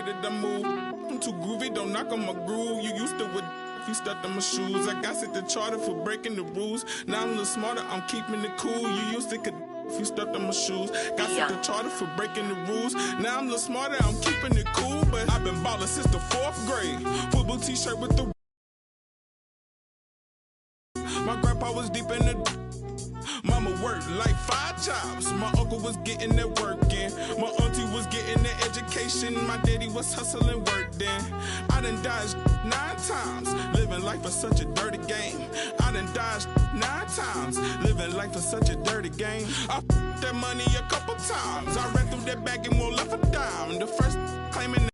that I move. I'm too groovy, don't knock on my groove. You used to with if you stepped on my shoes. I got set the charter for breaking the rules. Now I'm a little smarter, I'm keeping it cool. You used to if you stepped on my shoes. Got set the charter for breaking the rules. Now I'm a little smarter, I'm keeping it cool. But I've been ballin' since the 4th grade. Football t-shirt with the my grandpa was deep in the mama worked like 5 jobs. My uncle was getting that work in. My auntie was getting that education. My daddy was hustling work then. I done dodged 9 times. Living life for such a dirty game. I done dodged 9 times. Living life for such a dirty game. I that money a couple times. I ran through that bag and won't left a dime. The first claiming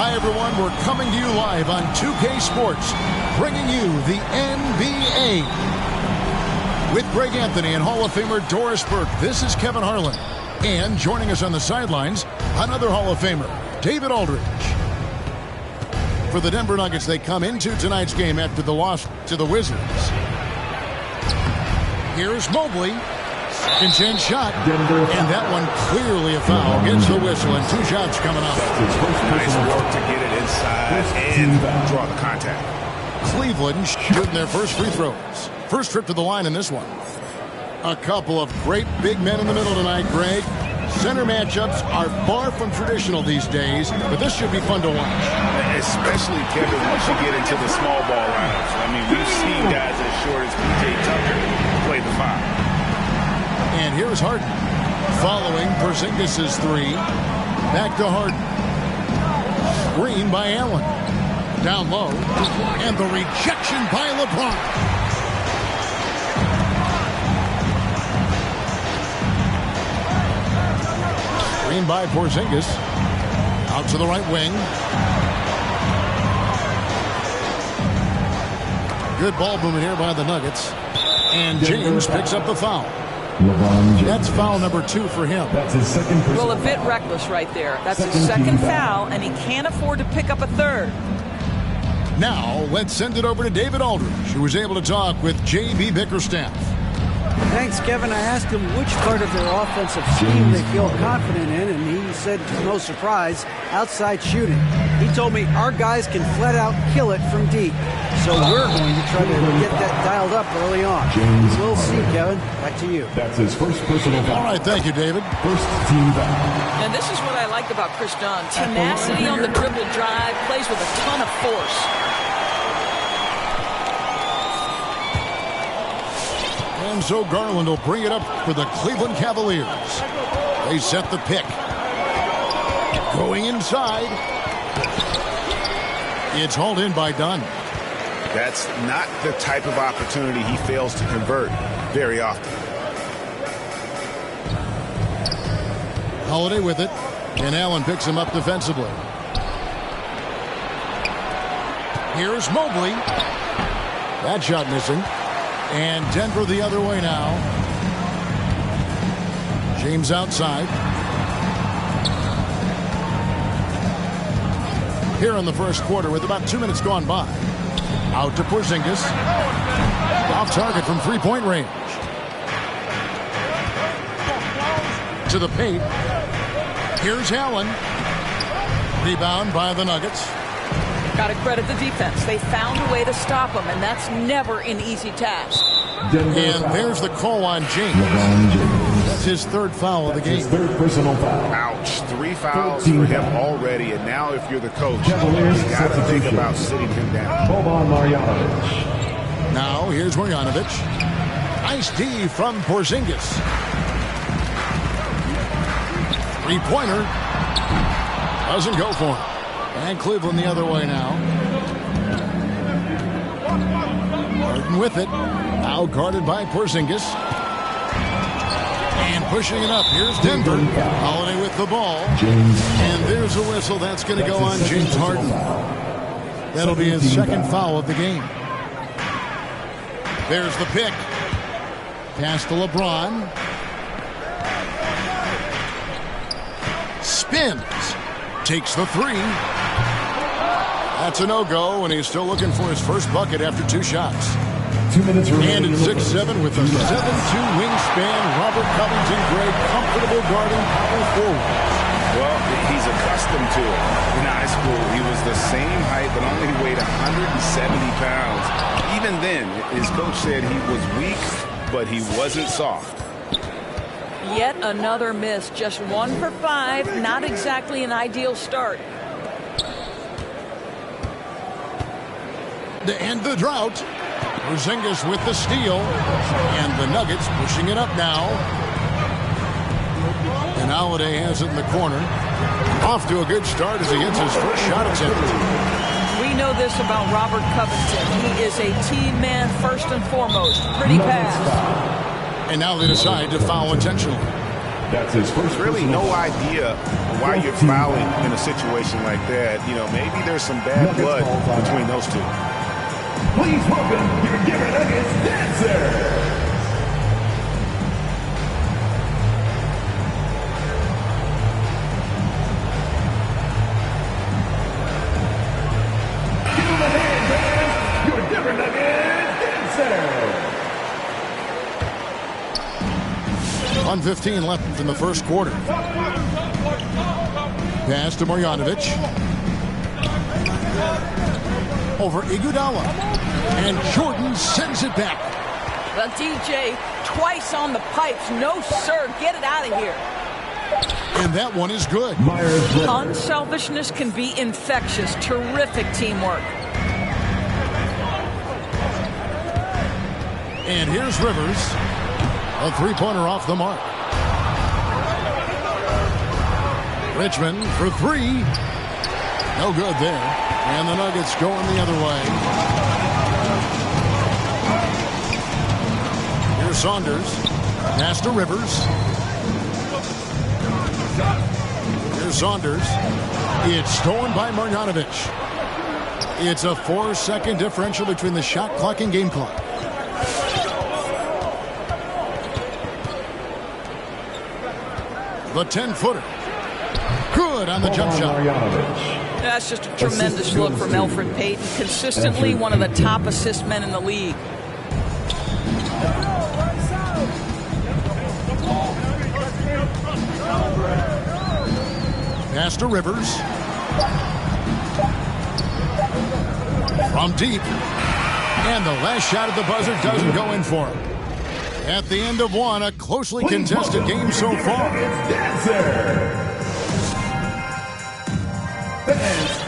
Hi, everyone. We're coming to you live on 2K Sports, bringing you the NBA. With Greg Anthony and Hall of Famer Doris Burke, this is Kevin Harlan. And joining us on the sidelines, another Hall of Famer, David Aldridge. For the Denver Nuggets, they come into tonight's game after the loss to the Wizards. Here's Mobley. Second shot, and that one clearly a foul. Gets the whistle, and 2 shots coming up. Nice work to get it inside and draw the contact. Cleveland shooting their first free throws. First trip to the line in this one. A couple of great big men in the middle tonight, Greg. Center matchups are far from traditional these days, but this should be fun to watch. Especially, Kevin, once you get into the small ball lineups. I mean, we've seen guys as short as P.J. Tucker play the 5. And here's Harden. Following Porzingis' 3. Back to Harden. Screen by Allen. Down low. And the rejection by LeBron. Screen by Porzingis. Out to the right wing. Good ball movement here by the Nuggets. And James picks up the foul. That's foul number 2 for him. That's his second. Well, a bit reckless right there. That's his second foul, and he can't afford to pick up a third. Now, let's send it over to David Aldridge, who was able to talk with J.B. Bickerstaff. Thanks, Kevin. I asked him which part of their offensive scheme they feel confident in, and he said, to no surprise, outside shooting. He told me our guys can flat out kill it from deep. So we're going to try to get that dialed up early on. We'll see, Kevin. Back to you. That's his first personal foul. All right, thank you, David. First team foul. And this is what I like about Chris Dunn. Tenacity on the dribble drive, plays with a ton of force. And so Garland will bring it up for the Cleveland Cavaliers. They set the pick. Going inside. It's hauled in by Dunn. That's not the type of opportunity he fails to convert very often. Holiday with it. And Allen picks him up defensively. Here's Mobley. That shot missing. And Denver the other way now. James outside. Here in the first quarter with about 2 minutes gone by. Out to Porzingis. Off target from three-point range. To the paint. Here's Allen. Rebound by the Nuggets. Got to credit the defense. They found a way to stop him, and that's never an easy task. And there's the call on James. That's his third foul of the game. His third personal foul. Ouch. 3 fouls for him already, and now if you're the coach, you got to think about sitting him down. Now here's Marjanovic. Nice D from Porzingis. Three-pointer. Doesn't go for him. And Cleveland the other way now. Martin with it. Now guarded by Porzingis. And pushing it up. Here's Denver. Holiday with the ball. And there's a whistle. That's going to go on James Harden. That'll be his second foul of the game. There's the pick. Pass to LeBron. Spins. Takes the three. That's a no-go, and he's still looking for his first bucket after 2 shots. 2 minutes remaining. And at 6'7" with a 7'2" wingspan, Robert Covington Gray comfortable guarding power forward. Well, he's accustomed to it. In high school, he was the same height, but only weighed 170 pounds. Even then, his coach said he was weak, but he wasn't soft. Yet another miss. Just 1 for 5. Not exactly an ideal start. To end the drought, Porzingis with the steal, and the Nuggets pushing it up now. And Holiday has it in the corner. Off to a good start as he gets his first shot attempt. We know this about Robert Covington. He is a team man first and foremost. Pretty pass. And now they decide to foul intentionally. That's his first. Really no idea why you're fouling in a situation like that. You know, maybe there's some bad blood between those two. Please welcome your Denver Nuggets dancer. Give him a hand, fans. Your Denver Nuggets dancer. 1:15 left in the first quarter. Pass to Marjanovic. Over Iguodala. And Jordan sends it back. The DJ twice on the pipes. No, sir. Get it out of here. And that one is good. Unselfishness can be infectious. Terrific teamwork. And here's Rivers. A three-pointer off the mark. Richmond for 3. No good there. And the Nuggets going the other way. Here's Saunders. Pass to Rivers. Saunders. It's stolen by Marjanovic. It's a 4-second differential between the shot clock and game clock. The 10-footer. Good on the jump shot. That's just a tremendous look from Elfrid Payton. Consistently one of the top assist men in the league. Pass to Rivers. From deep. And the last shot at the buzzer doesn't go in for him. At the end of one, a closely contested game so far.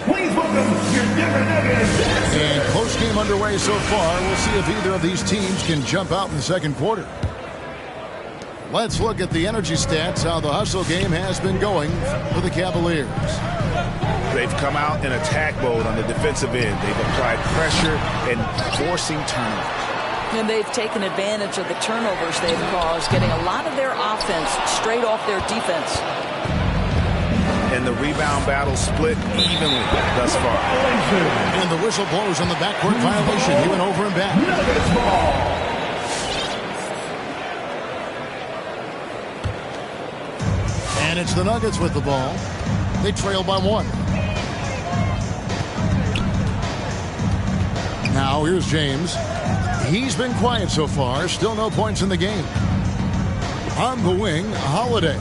Please welcome your Denver Nuggets. And close game underway so far. We'll see if either of these teams can jump out in the second quarter. Let's look at the energy stats, how the hustle game has been going for the Cavaliers. They've come out in attack mode on the defensive end. They've applied pressure and forcing turnovers. And they've taken advantage of the turnovers they've caused, getting a lot of their offense straight off their defense. And the rebound battle split evenly thus far. And the whistle blows on the backcourt violation. He went over and back. And it's the Nuggets with the ball. They trail by 1. Now here's James. He's been quiet so far. Still no points in the game. On the wing, Holiday.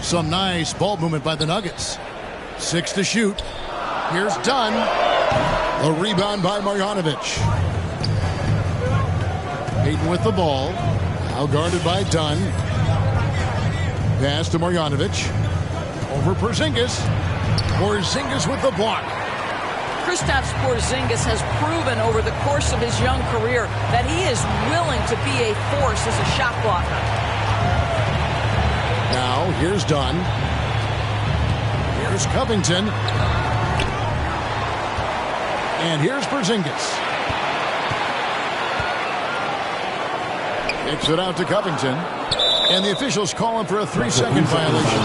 Some nice ball movement by the Nuggets. 6 to shoot. Here's Dunn. A rebound by Marjanovic. Payton with the ball. Now guarded by Dunn. Pass to Marjanovic. Over Porzingis. Porzingis with the block. Kristaps Porzingis has proven over the course of his young career that he is willing to be a force as a shot blocker. Now, here's Dunn. Here's Covington. And here's Porzingis. Kicks it out to Covington. And the officials call him for a 3-second violation.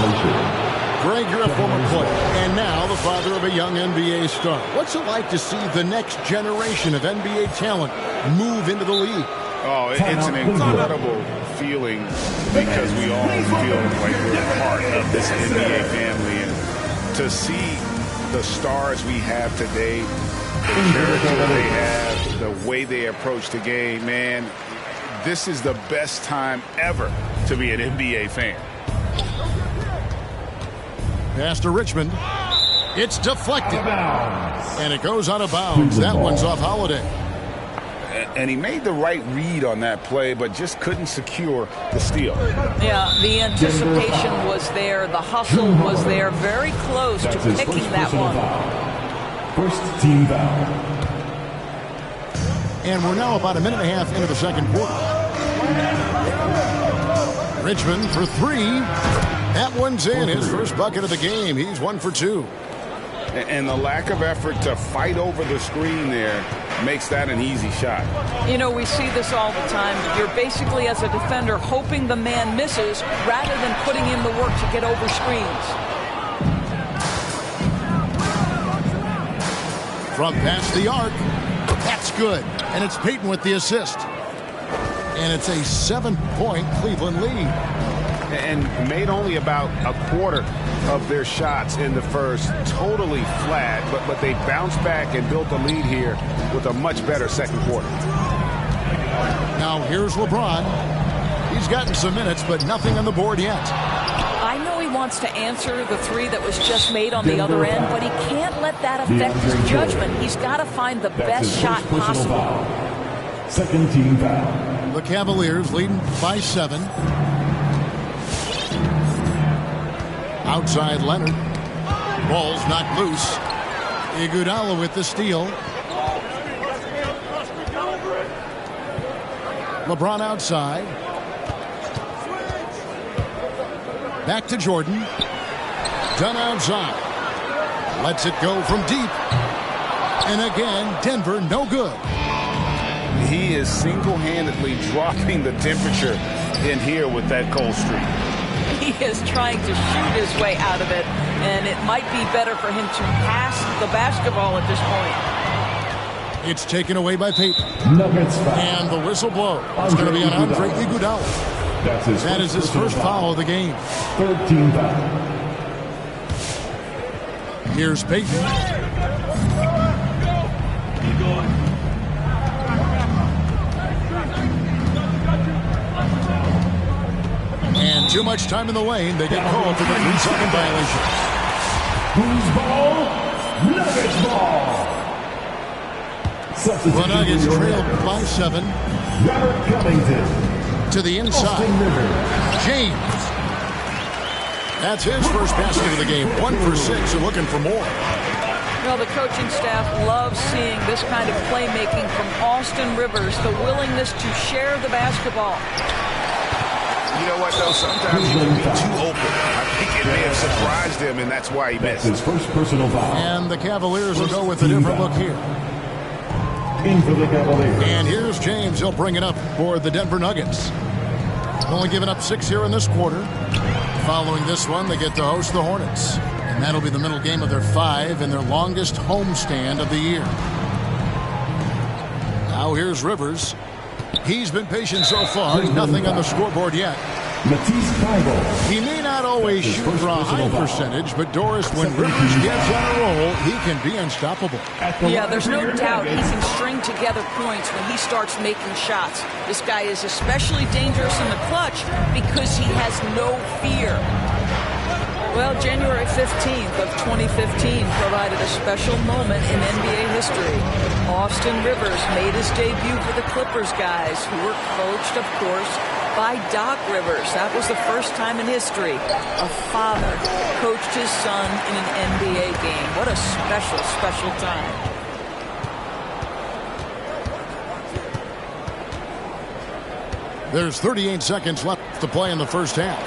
Greg, you're a former player, and now the father of a young NBA star. What's it like to see the next generation of NBA talent move into the league? Oh, it's an incredible feeling because we all feel like we're part of this NBA family. And to see the stars we have today, the character they have, the way they approach the game, man, this is the best time ever to be an NBA fan. Pass to Richmond. It's deflected. And it goes out of bounds. That one's off Holiday. And he made the right read on that play, but just couldn't secure the steal. Yeah, the anticipation was there. The hustle was there. Very close to picking that one. First team foul. And we're now about a minute and a half into the second quarter. Richmond for 3. That one's in. His first bucket of the game. He's 1 for 2. And the lack of effort to fight over the screen there makes that an easy shot. You know, we see this all the time. You're basically, as a defender, hoping the man misses rather than putting in the work to get over screens. From past the arc. That's good. And it's Payton with the assist. And it's a 7-point Cleveland lead. And made only about a quarter of their shots in the first. Totally flat, but they bounced back and built the lead here with a much better second quarter. Now here's LeBron. He's gotten some minutes, but nothing on the board yet. I know he wants to answer the 3 that was just made on the other end, but he can't let that affect his judgment. He's got to find the best shot possible. Second team foul. The Cavaliers leading by 7. Outside Leonard. Ball's knocked loose. Iguodala with the steal. LeBron outside. Back to Jordan. Dunn outside. Lets it go from deep. And again, Denver no good. He is single-handedly dropping the temperature in here with that cold streak. He is trying to shoot his way out of it. And it might be better for him to pass the basketball at this point. It's taken away by Peyton. Nuggets foul. And the whistle blow. It's going to be on Andre Iguodala. That is his first foul of the game. Third team foul. Here's Peyton. And too much time in the lane. They get called for the 3-second violation. Who's ball? Nuggets ball. The Nuggets trail by 7. Robert Covington. To the inside. James. That's his first basket of the game. 1 for 6 and looking for more. Well, the coaching staff loves seeing this kind of playmaking from Austin Rivers, the willingness to share the basketball. You know what, though? Sometimes he can be too open. I think it may have surprised him, and that's why he missed. His first personal foul. And the Cavaliers will go with a different look here. In for the Cavaliers. And here's James. He'll bring it up for the Denver Nuggets. Only giving up 6 here in this quarter. Following this one, they get to host the Hornets. And that'll be the middle game of their 5 and their longest homestand of the year. Now here's Rivers. He's been patient so far. Nothing on the scoreboard yet. He may not always shoot for a high percentage, but Doris, when Rivers gets on a roll, he can be unstoppable. Yeah, there's no doubt he can string together points when he starts making shots. This guy is especially dangerous in the clutch because he has no fear. Well, January 15th of 2015 provided a special moment in NBA history. Austin Rivers made his debut for the Clippers guys, who were coached, of course, by Doc Rivers. That was the first time in history a father coached his son in an NBA game. What a special, special time. There's 38 seconds left to play in the first half.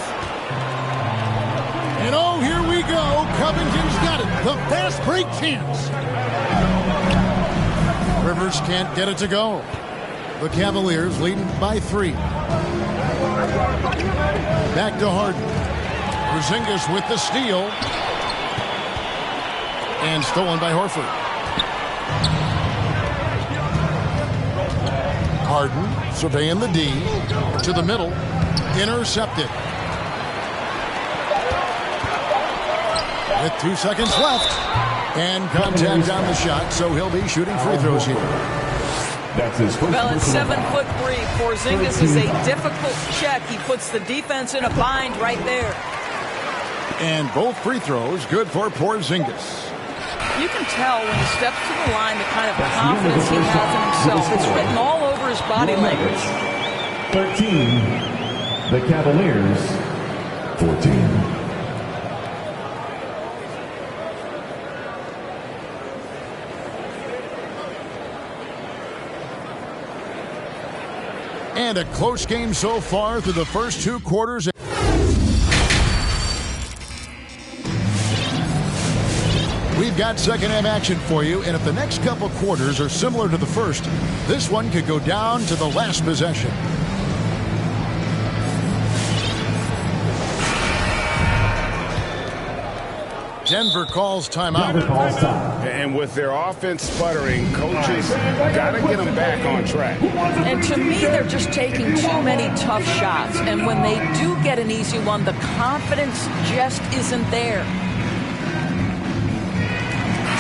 And oh, here we go. Covington's got it. The fast break chance. Rivers can't get it to go. The Cavaliers leading by 3. Back to Harden. Porzingis with the steal. And stolen by Horford. Harden surveying the D. To the middle. Intercepted. With 2 seconds left. And contact on the shot, so he'll be shooting free throws here. That's his first. Well, it's 7'3". Porzingis is a difficult check. He puts the defense in a bind right there. And both free throws good for Porzingis. You can tell when he steps to the line the kind of confidence he has in himself. It's written all over his body language. 13. The Cavaliers. 14. And a close game so far through the first 2 quarters. We've got second half action for you, and if the next couple quarters are similar to the first, this one could go down to the last possession. Denver calls timeout. And with their offense sputtering, coaches got to get them back on track. And to me, they're just taking too many tough shots. And when they do get an easy one, the confidence just isn't there.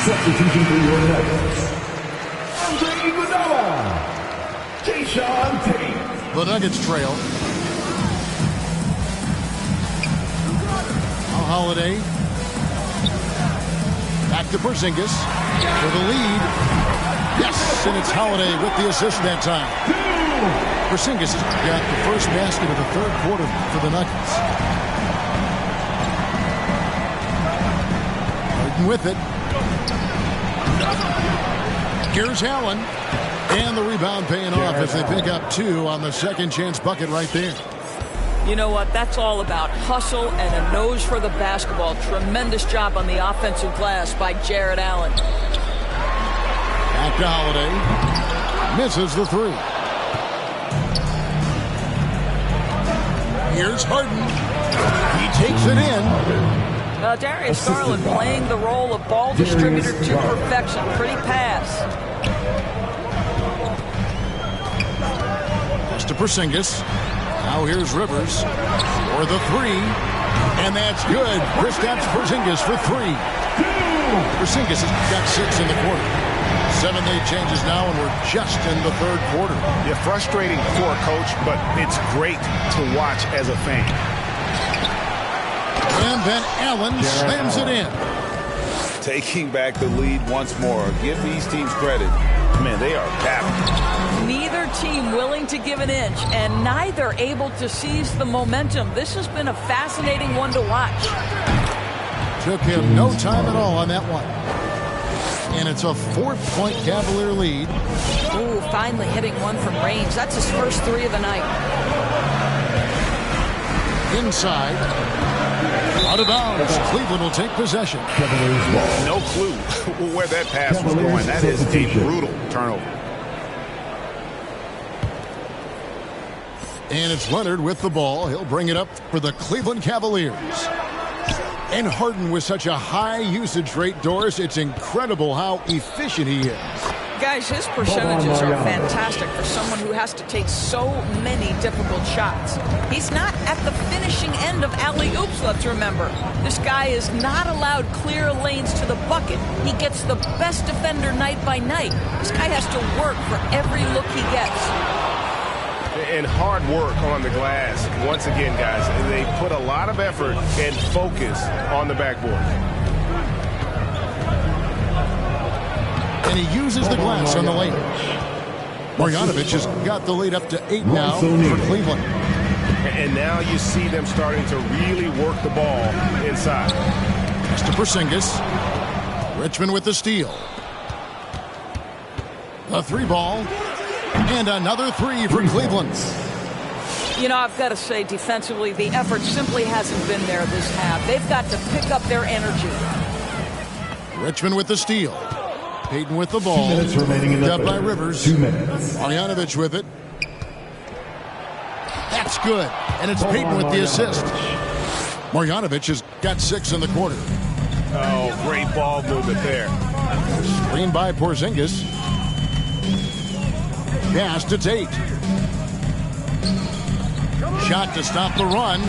Substitution for your Nuggets. Andre Iguodala. Jason Tate. The Nuggets trail. Holiday. Back to Porzingis for the lead. Yes, and it's Holiday with the assist that time. Porzingis has got the first basket of the third quarter for the Nuggets. Harden with it. Here's Allen. And the rebound paying off as they pick up 2 on the second chance bucket right there. You know what? That's all about hustle and a nose for the basketball. Tremendous job on the offensive glass by Jared Allen. Back to Holiday. Misses the 3. Here's Harden. He takes it in. Darius Garland playing the role of ball distributor to perfection. Pretty pass. To Porzingis. Now here's Rivers for the three. And that's good. Kristaps Porzingis for three. Porzingis has got 6 in the quarter. 7-8 changes now, and we're just in the third quarter. Yeah, frustrating for a coach, but it's great to watch as a fan. And then Allen slams it in. Taking back the lead once more. Give these teams credit. Man, they are battling. Neither team willing to give an inch, and neither able to seize the momentum. This has been a fascinating one to watch. Took him no time at all on that one. And it's a 4-point Cavalier lead. Ooh, finally hitting one from range. That's his first 3 of the night. Inside. Out of bounds. Cleveland will take possession. No clue where that pass was going. That is a brutal turnover. And it's Leonard with the ball. He'll bring it up for the Cleveland Cavaliers. And Harden with such a high usage rate, Doris, it's incredible how efficient he is. Guys, his percentages are fantastic for someone who has to take so many difficult shots. He's not at the finishing end of alley-oops, let's remember. This guy is not allowed clear lanes to the bucket. He gets the best defender night by night. This guy has to work for every look he gets. And hard work on the glass. Once again, guys, they put a lot of effort and focus on the backboard. And he uses the glass on the lane. Marjanovic has got the lead up to 8 now for Cleveland. And now you see them starting to really work the ball inside. Pass to Porzingis. Richmond with the steal. The 3 ball. And another 3 for Cleveland. You know, I've got to say, defensively, the effort simply hasn't been there this half. They've got to pick up their energy. Richmond with the steal. Payton with the ball. 2 minutes remaining in the Dubbed by third. Rivers. 2 minutes. Marjanovic with it. That's good. And it's Payton with the assist. Marjanovic has got 6 in the quarter. Oh, great ball movement there. Screen by Porzingis. Pass to Tate. Shot to stop the run.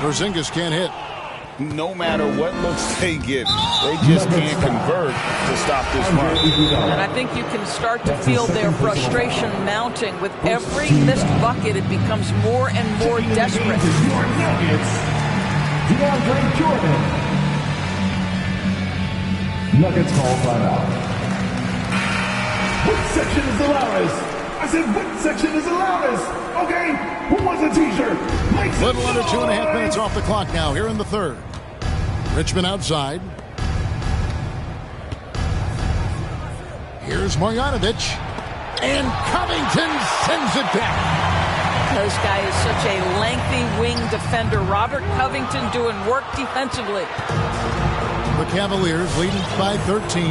Porzingis can't hit. No matter what looks they get, they just can't convert to stop this run. And I think you can start to feel their frustration mounting. With every missed bucket, it becomes more and more desperate. DeAndre Jordan. Nuggets call timeout. What section is the loudest? I said, what section is the loudest? Okay, who wants a t-shirt? Little under 2.5 minutes off the clock now here in the third. Richmond outside. Here's Marjanovic. And Covington sends it back. This guy is such a lengthy wing defender. Robert Covington doing work defensively. The Cavaliers leading by 13.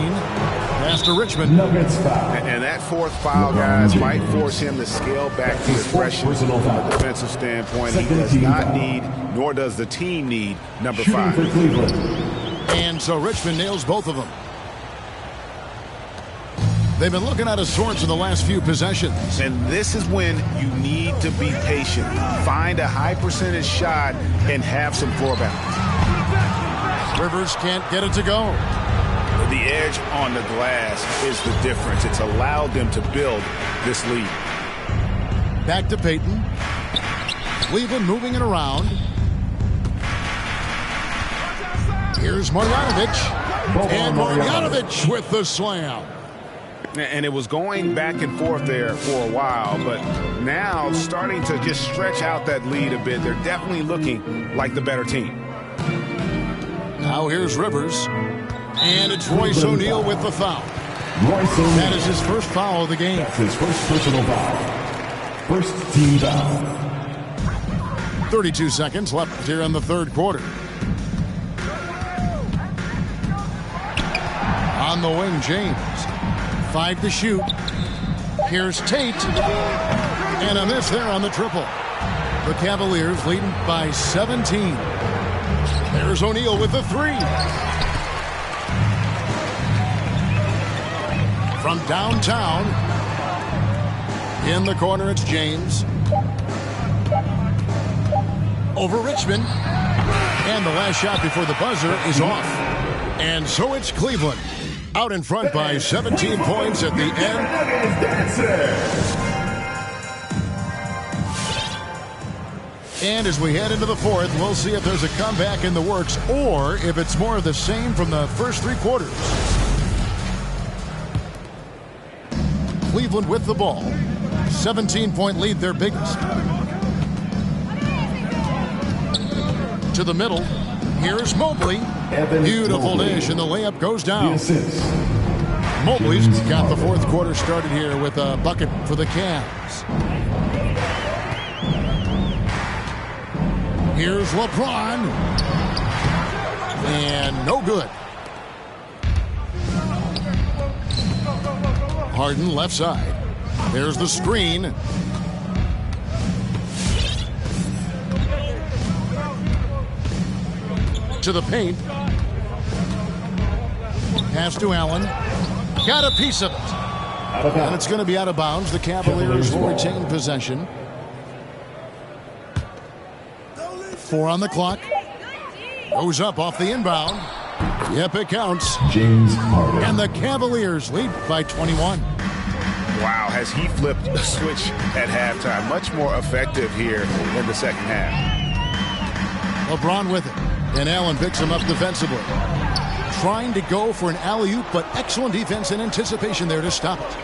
Pass to Richmond. Nuggets foul. And that 4th foul, guys, might force him to scale back the aggression from a defensive standpoint. He does not need, nor does the team need, number 5. For Cleveland. And so Richmond nails both of them. They've been looking out of sorts in the last few possessions. And this is when you need to be patient. Find a high percentage shot and have some floor balance. Rivers can't get it to go. The edge on the glass is the difference. It's allowed them to build this lead. Back to Payton. Cleveland moving it around. Here's Marjanovic. And Marjanovic with the slam. And it was going back and forth there for a while, but now starting to just stretch out that lead a bit. They're definitely looking like the better team. Now here's Rivers. And it's Royce O'Neal with the foul. Royce O'Neal. That is his first foul of the game. That's his first personal foul. First team foul. 32 seconds left here in the third quarter. On the wing, James. 5 to shoot. Here's Tate. And a miss there on the triple. The Cavaliers leading by 17. There's O'Neal with the three. From downtown, in the corner, it's James. Over Richmond. And the last shot before the buzzer is off. And so it's Cleveland. Out in front by 17 points at the end. And as we head into the fourth, we'll see if there's a comeback in the works or if it's more of the same from the first three quarters. Cleveland with the ball. 17-point lead, their biggest. To the middle. Here's Mobley. Beautiful dish, and the layup goes down. Mobley's got the fourth quarter started here with a bucket for the Cavs. Here's LeBron. And no good. Harden left side. There's the screen. To the paint. Pass to Allen. Got a piece of it. And it's going to be out of bounds. The Cavaliers will retain possession. 4 on the clock. Goes up off the inbound. Yep, it counts. James Harden. And the Cavaliers lead by 21. Wow, has he flipped the switch at halftime? Much more effective here in the second half. LeBron with it. And Allen picks him up defensively. Trying to go for an alley-oop, but excellent defense and anticipation there to stop it.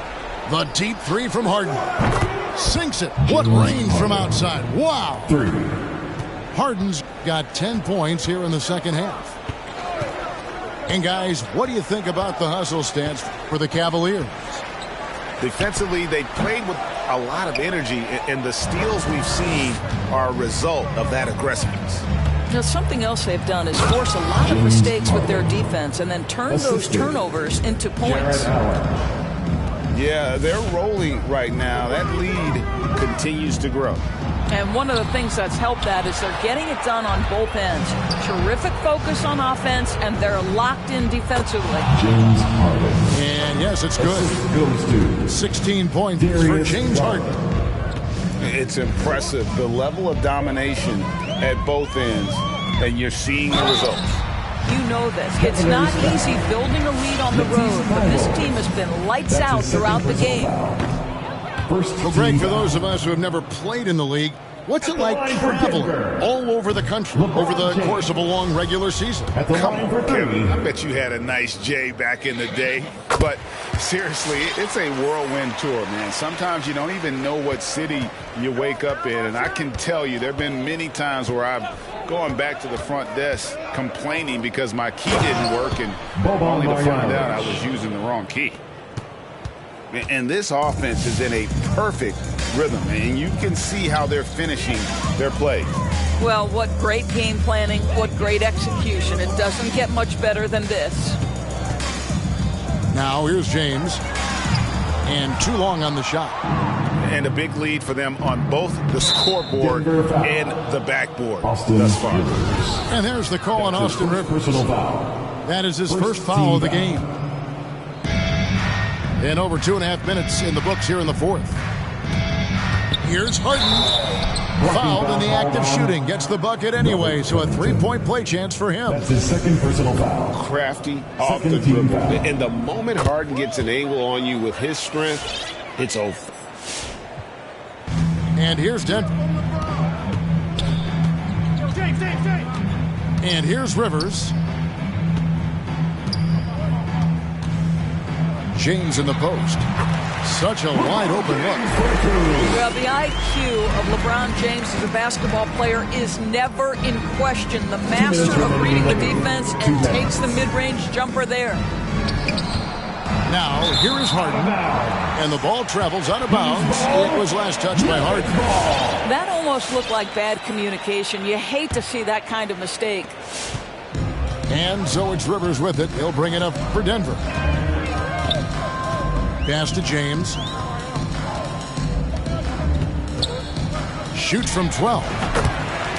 The deep three from Harden. Sinks it. What range from outside. Wow. 3. Harden's got 10 points here in the second half. And guys, what do you think about the hustle stance for the Cavaliers? Defensively, they played with a lot of energy, and the steals we've seen are a result of that aggressiveness. Now, something else they've done is force a lot of mistakes with their defense and then turn those turnovers into points. Yeah, they're rolling right now. That lead continues to grow. And one of the things that's helped that is they're getting it done on both ends. Terrific focus on offense, and they're locked in defensively. James Harden. And yes, it's good. Goes to 16 points for James Harden. It's impressive, the level of domination at both ends, and you're seeing the results. You know this. It's not easy building a lead on the road, but this team has been lights out throughout the game. Well, Greg, for those of us who have never played in the league, what's it like traveling all over the country over the course of a long regular season? Come on, Kevin. I bet you had a nice J back in the day. But seriously, it's a whirlwind tour, man. Sometimes you don't even know what city you wake up in. And I can tell you there have been many times where I'm going back to the front desk complaining because my key didn't work, and only to find out I was using the wrong key. And this offense is in a perfect rhythm, and you can see how they're finishing their play. Well, what great game planning, what great execution. It doesn't get much better than this. Now here's James, and too long on the shot. And a big lead for them on both the scoreboard and the backboard Austin thus far. Rivers. And there's the call on Austin Rivers. Personal foul. That is his first foul of the game. And over 2.5 minutes in the books here in the fourth. Here's Harden. Fouled in the act of shooting. Gets the bucket anyway, so a 3-point play chance for him. That's his second personal foul. Crafty off the dribble. And the moment Harden gets an angle on you with his strength, it's over. And here's Denver. And here's Rivers. James in the post. Such a wide open look. Well, the IQ of LeBron James as a basketball player is never in question. The master of reading the defense and takes the mid-range jumper there. Now, here is Harden. And the ball travels out of bounds. It was last touched by Harden. That almost looked like bad communication. You hate to see that kind of mistake. And so it's Rivers with it. He'll bring it up for Denver. Pass to James. Shoots from 12.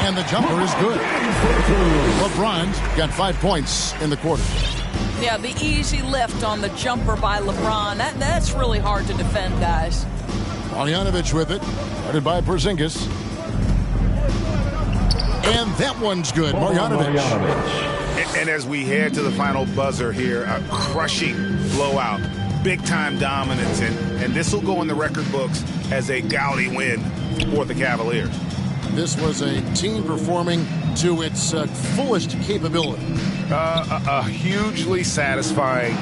And the jumper is good. LeBron's got 5 points in the quarter. Yeah, the easy lift on the jumper by LeBron. That's really hard to defend, guys. Marjanovic with it. Guarded by Porzingis. And that one's good. Marjanovic. And as we head to the final buzzer here, a crushing blowout. Big-time dominance. And this will go in the record books as a gaudy win for the Cavaliers. This was a team performing to its fullest capability. A hugely satisfying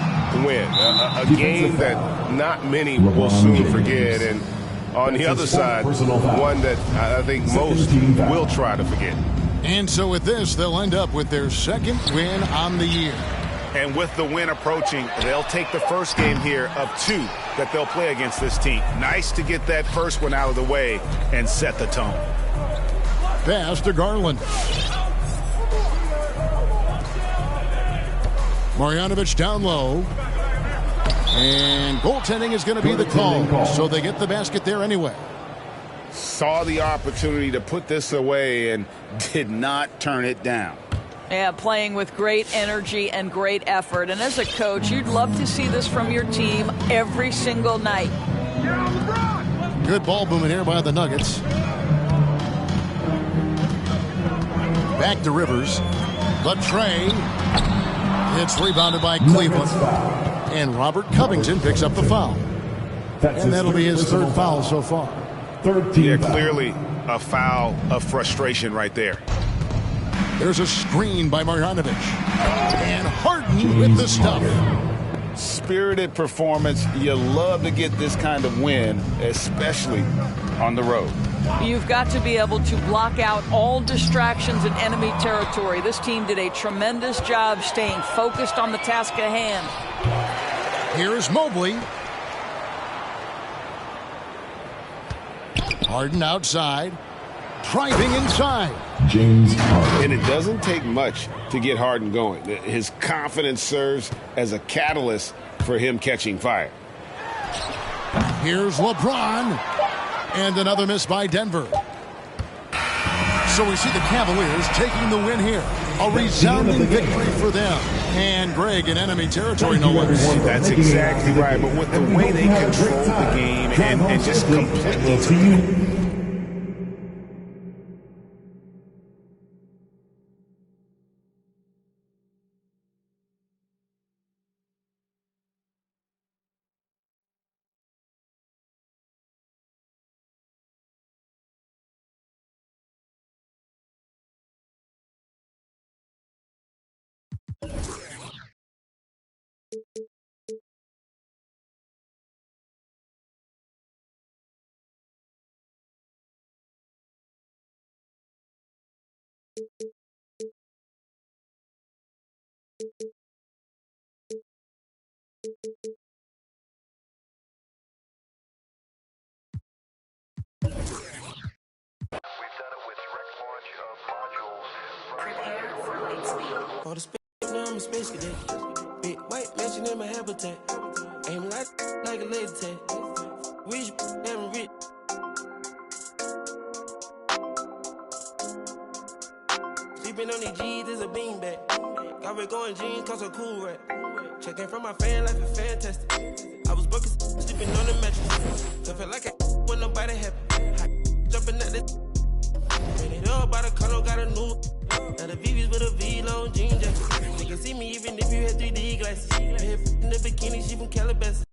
win. A game that not many will soon forget. And on the other side, one that I think most will try to forget. And so with this, they'll end up with their second win on the year. And with the win approaching, they'll take the first game here of 2 that they'll play against this team. Nice to get that first one out of the way and set the tone. Pass to Garland. Marjanovic down low. And goaltending is going to be the call. So they get the basket there anyway. Saw the opportunity to put this away and did not turn it down. Yeah, playing with great energy and great effort. And as a coach, you'd love to see this from your team every single night. Good ball movement here by the Nuggets. Back to Rivers. The tray. It's rebounded by Cleveland. And Robert Covington picks up the foul. And that'll be his third foul so far. Yeah, clearly a foul of frustration right there. There's a screen by Marjanovic. And Harden with the stuff. Spirited performance. You love to get this kind of win, especially on the road. You've got to be able to block out all distractions in enemy territory. This team did a tremendous job staying focused on the task at hand. Here's Mobley. Harden outside. Driving inside. James Harden. And it doesn't take much to get Harden going. His confidence serves as a catalyst for him catching fire. Here's LeBron. And another miss by Denver. So we see the Cavaliers taking the win here. A resounding victory for them. And Greg in enemy territory, no less. That's exactly right. But with the way they control the game and just completely... For the space, now I'm a space cadet. Big white mansion in my habitat. Aim like a laser tag. Rich, damn rich. Sleeping on these G's is a beanbag. Got red going jeans, cause a cool rat. Checking from my fan life is fantastic. I was broken, sleeping on the mattress. So feel like I when nobody happy. Jumping at this. Made it up by the color, got a new. Now the VV's with a V-long jean jacket. You can see me even if you had 3D glasses. Head in the bikini, she from Calabasas.